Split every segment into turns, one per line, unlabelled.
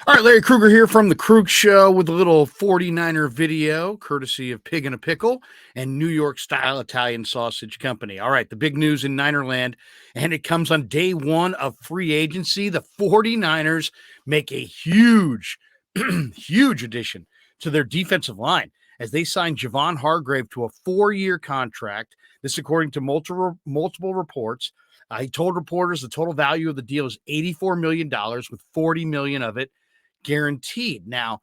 All right, Larry Krueger here from the Krug Show with a little 49er video, courtesy of Pig in a Pickle and New York Style Italian Sausage Company. All right, the big news in Ninerland, and it comes on day one of free agency. The 49ers make a huge, huge addition to their defensive line as they sign Javon Hargrave to a 4-year contract. This, according to multiple reports. He told reporters the total value of the deal is $84 million, with $40 million of it guaranteed. Now,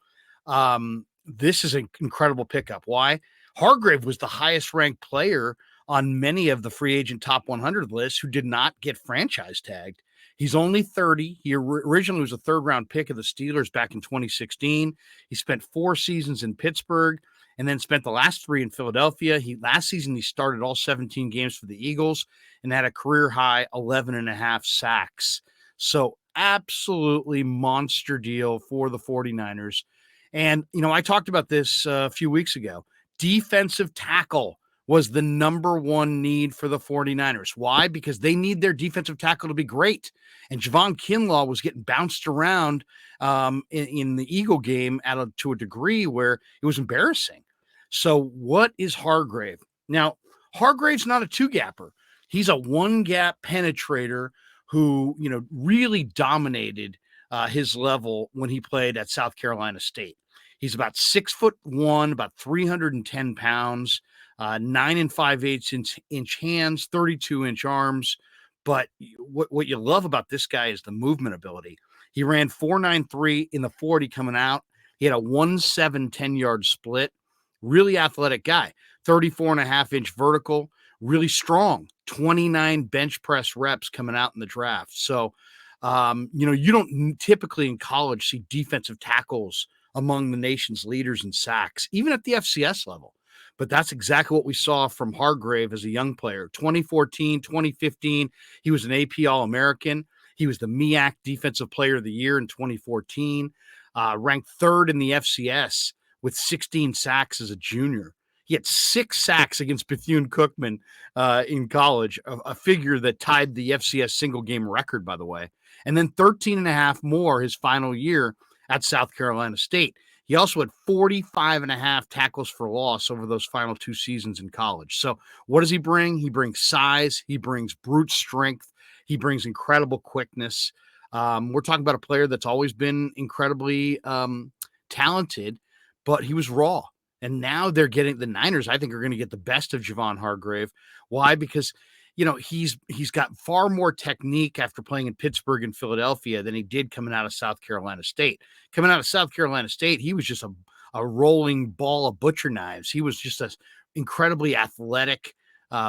this is an incredible pickup. Why? Hargrave was the highest ranked player on many of the free agent top 100 lists who did not get franchise tagged. He's only 30. He originally was a third-round pick of the Steelers back in 2016. He spent 4 seasons in Pittsburgh and then spent the last 3 in Philadelphia. Last season, he started all 17 games for the Eagles and had a career-high 11.5 sacks. So absolutely monster deal for the 49ers. And, I talked about this a few weeks ago. Defensive tackle was the number one need for the 49ers. Why? Because they need their defensive tackle to be great. And Javon Kinlaw was getting bounced around in the Eagle game to a degree where it was embarrassing. So what is Hargrave? Now, Hargrave's not a 2-gapper. He's a 1-gap penetrator who, really dominated his level when he played at South Carolina State. He's about 6'1", about 310 pounds, 9 5/8 inch hands, 32-inch arms. But what you love about this guy is the movement ability. He ran 4.93 in the 40 coming out. He had a 1.7 10-yard split. Really athletic guy, 34.5-inch vertical, really strong, 29 bench press reps coming out in the draft. So, you don't typically in college see defensive tackles among the nation's leaders in sacks, even at the FCS level. But that's exactly what we saw from Hargrave as a young player. 2014, 2015, he was an AP All-American. He was the MEAC Defensive Player of the Year in 2014, ranked 3rd in the FCS with 16 sacks as a junior. He had 6 sacks against Bethune-Cookman in college, a figure that tied the FCS single-game record, by the way. And then 13.5 more his final year at South Carolina State. He also had 45.5 tackles for loss over those final 2 seasons in college. So what does he bring? He brings size. He brings brute strength. He brings incredible quickness. We're talking about a player that's always been incredibly talented, but he was raw. And now they're getting the Niners, I think, are going to get the best of Javon Hargrave. Why? Because, he's got far more technique after playing in Pittsburgh and Philadelphia than he did coming out of South Carolina State. Coming out of South Carolina State, he was just a rolling ball of butcher knives. He was just an incredibly athletic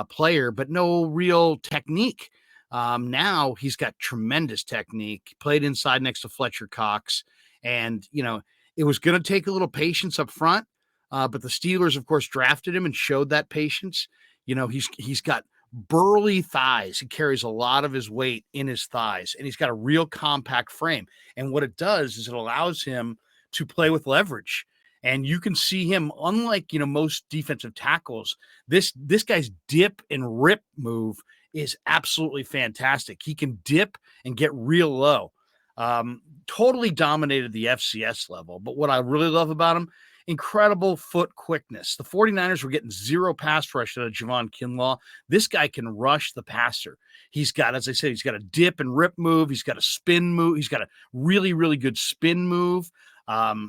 player, but no real technique. Now he's got tremendous technique, played inside next to Fletcher Cox. And, it was going to take a little patience up front. But the Steelers, of course, drafted him and showed that patience. He's got burly thighs. He carries a lot of his weight in his thighs, and he's got a real compact frame. And what it does is it allows him to play with leverage. And you can see him, unlike, most defensive tackles, this guy's dip and rip move is absolutely fantastic. He can dip and get real low. Totally dominated the FCS level. But what I really love about him, incredible foot quickness. The 49ers were getting 0 pass rush out of Javon Kinlaw. This guy can rush the passer. He's got, as I said, he's got a dip and rip move. He's got a spin move. He's got a really, really good spin move.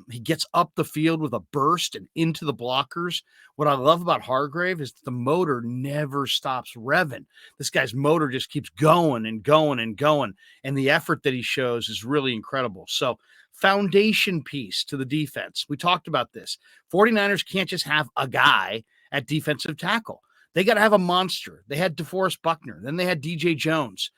He gets up the field with a burst and into the blockers. What I love about Hargrave is the motor never stops revving. This guy's motor just keeps going and going and going. And the effort that he shows is really incredible. So, foundation piece to the defense. We talked about this. 49ers can't just have a guy at defensive tackle. They got to have a monster. They had DeForest Buckner. Then they had DJ Jones.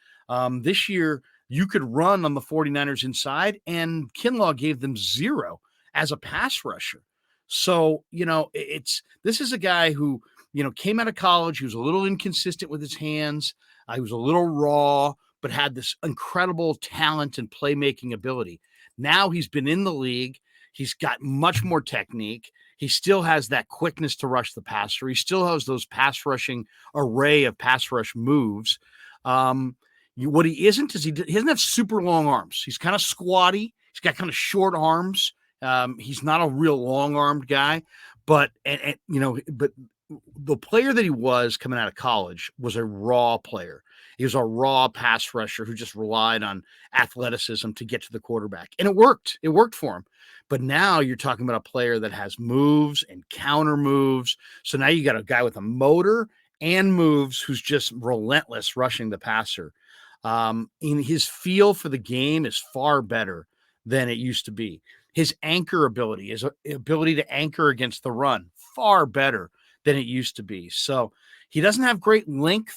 This year, you could run on the 49ers inside, and Kinlaw gave them 0 as a pass rusher. So, this is a guy who, came out of college. He was a little inconsistent with his hands. He was a little raw, but had this incredible talent and playmaking ability. Now he's been in the league. He's got much more technique. He still has that quickness to rush the passer. He still has those pass rushing array of pass rush moves. What he isn't is he doesn't have super long arms. He's kind of squatty. He's got kind of short arms. He's not a real long-armed guy, but but the player that he was coming out of college was a raw player. He was a raw pass rusher who just relied on athleticism to get to the quarterback. And it worked. It worked for him. But now you're talking about a player that has moves and counter moves. So now you got a guy with a motor and moves who's just relentless rushing the passer. In his feel for the game is far better than it used to be. His anchor ability, his ability to anchor against the run, far better than it used to be. So he doesn't have great length.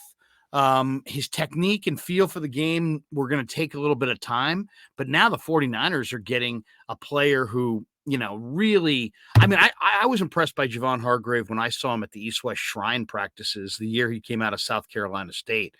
His technique and feel for the game were going to take a little bit of time, but now the 49ers are getting a player who, really, I was impressed by Javon Hargrave when I saw him at the East-West Shrine practices the year he came out of South Carolina State,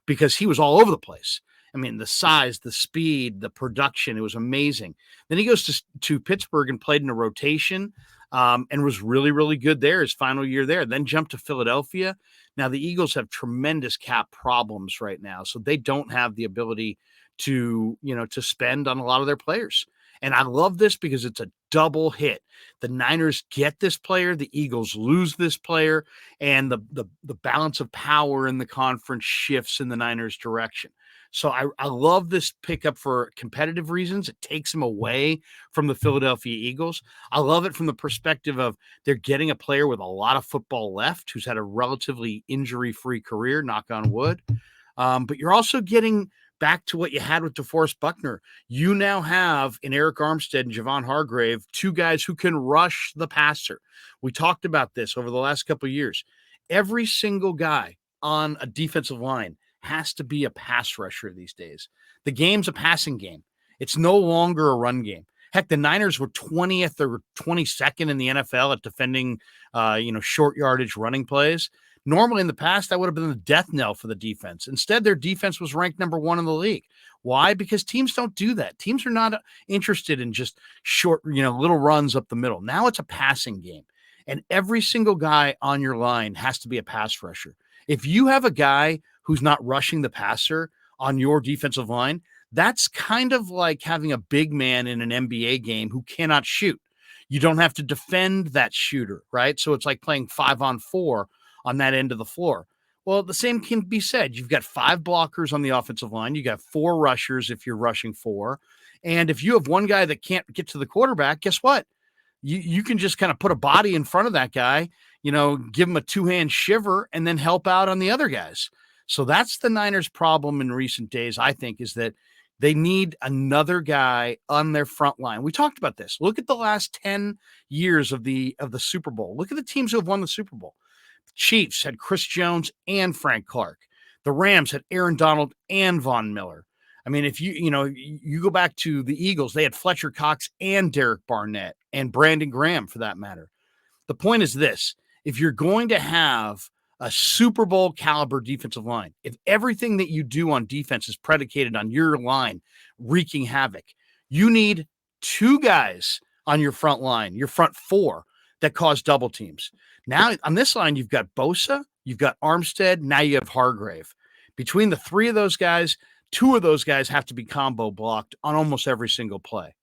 because he was all over the place. I mean, the size, the speed, the production, it was amazing. Then he goes to Pittsburgh and played in a rotation and was really, really good there his final year there. Then jumped to Philadelphia. Now, the Eagles have tremendous cap problems right now, so they don't have the ability to spend on a lot of their players. And I love this because it's a double hit. The Niners get this player, the Eagles lose this player, and the balance of power in the conference shifts in the Niners' direction. So I love this pickup for competitive reasons. It takes them away from the Philadelphia Eagles. I love it from the perspective of they're getting a player with a lot of football left who's had a relatively injury-free career, knock on wood. But you're also getting back to what you had with DeForest Buckner. You now have in Eric Armstead and Javon Hargrave, two guys who can rush the passer. We talked about this over the last couple of years. Every single guy on a defensive line has to be a pass rusher these days. The game's a passing game. It's no longer a run game. Heck, the Niners were 20th or 22nd in the NFL at defending, short yardage running plays. Normally in the past, that would have been the death knell for the defense. Instead, their defense was ranked number 1 in the league. Why? Because teams don't do that. Teams are not interested in just short, little runs up the middle. Now it's a passing game. And every single guy on your line has to be a pass rusher. If you have a guy who's not rushing the passer on your defensive line, that's kind of like having a big man in an NBA game who cannot shoot. You don't have to defend that shooter, right? So it's like playing 5-on-4 on that end of the floor. Well, the same can be said. You've got 5 blockers on the offensive line. You got 4 rushers if you're rushing 4. And if you have one guy that can't get to the quarterback, guess what? You can just kind of put a body in front of that guy, give him a 2-hand shiver and then help out on the other guys. So that's the Niners' problem in recent days, I think, is that they need another guy on their front line. We talked about this. Look at the last 10 years of the Super Bowl. Look at the teams who have won the Super Bowl. The Chiefs had Chris Jones and Frank Clark. The Rams had Aaron Donald and Von Miller. I mean, if you go back to the Eagles, they had Fletcher Cox and Derek Barnett and Brandon Graham for that matter. The point is this: if you're going to have a Super Bowl caliber defensive line, if everything that you do on defense is predicated on your line wreaking havoc, you need 2 guys on your front line, your front 4, that cause double teams. Now on this line, you've got Bosa, you've got Armstead, now you have Hargrave. Between the 3 of those guys, 2 of those guys have to be combo blocked on almost every single play.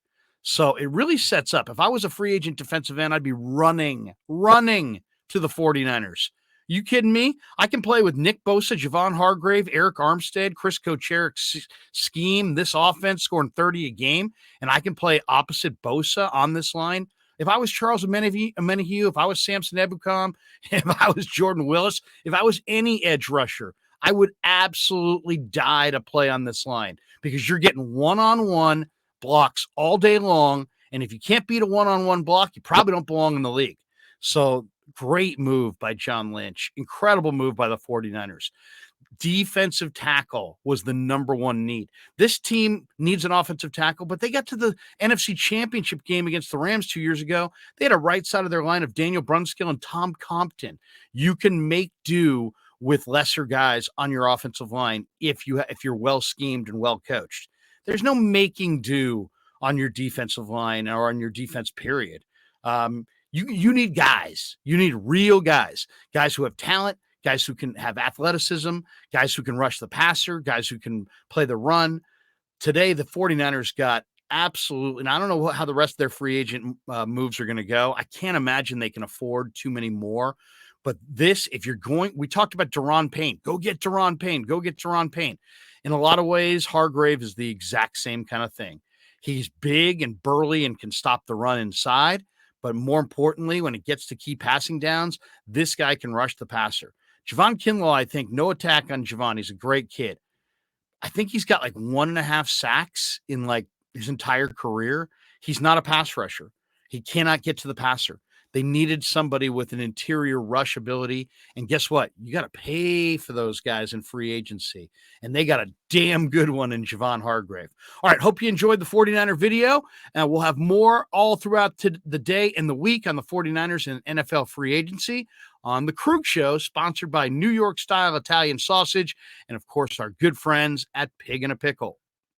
So it really sets up. If I was a free agent defensive end, I'd be running to the 49ers. You kidding me? I can play with Nick Bosa, Javon Hargrave, Eric Armstead, Chris Kocherik's scheme, this offense scoring 30 a game, and I can play opposite Bosa on this line. If I was Charles Omenihu, if I was Samson Ebukam, if I was Jordan Willis, if I was any edge rusher, I would absolutely die to play on this line because you're getting one-on-one blocks all day long, and if you can't beat a one-on-one block, you probably don't belong in the league. So great move by John Lynch. Incredible move by the 49ers. Defensive tackle was the number 1 need. This team needs an offensive tackle, but they got to the NFC Championship game against the Rams 2 years ago. They had a right side of their line of Daniel Brunskill and Tom Compton. You can make do with lesser guys on your offensive line if you're well schemed and well coached. There's no making do on your defensive line or on your defense, period. You need guys. You need real guys who have talent, guys who can have athleticism, guys who can rush the passer, guys who can play the run. Today, the 49ers got Absolutely. And I don't know how the rest of their free agent moves are going to go. I can't imagine they can afford too many more. But this, if you're going, we talked about Deron Payne. Go get Deron Payne. Go get Deron Payne. In a lot of ways, Hargrave is the exact same kind of thing. He's big and burly and can stop the run inside. But more importantly, when it gets to key passing downs, this guy can rush the passer. Javon Kinlaw, I think, no attack on Javon. He's a great kid. I think he's got like 1.5 sacks in like his entire career. He's not a pass rusher. He cannot get to the passer. They needed somebody with an interior rush ability. And guess what? You got to pay for those guys in free agency. And they got a damn good one in Javon Hargrave. All right. Hope you enjoyed the 49er video. We'll have more all throughout the day and the week on the 49ers and NFL free agency on the Krueger Show, sponsored by New York Style Italian Sausage and, of course, our good friends at Pig in a Pickle.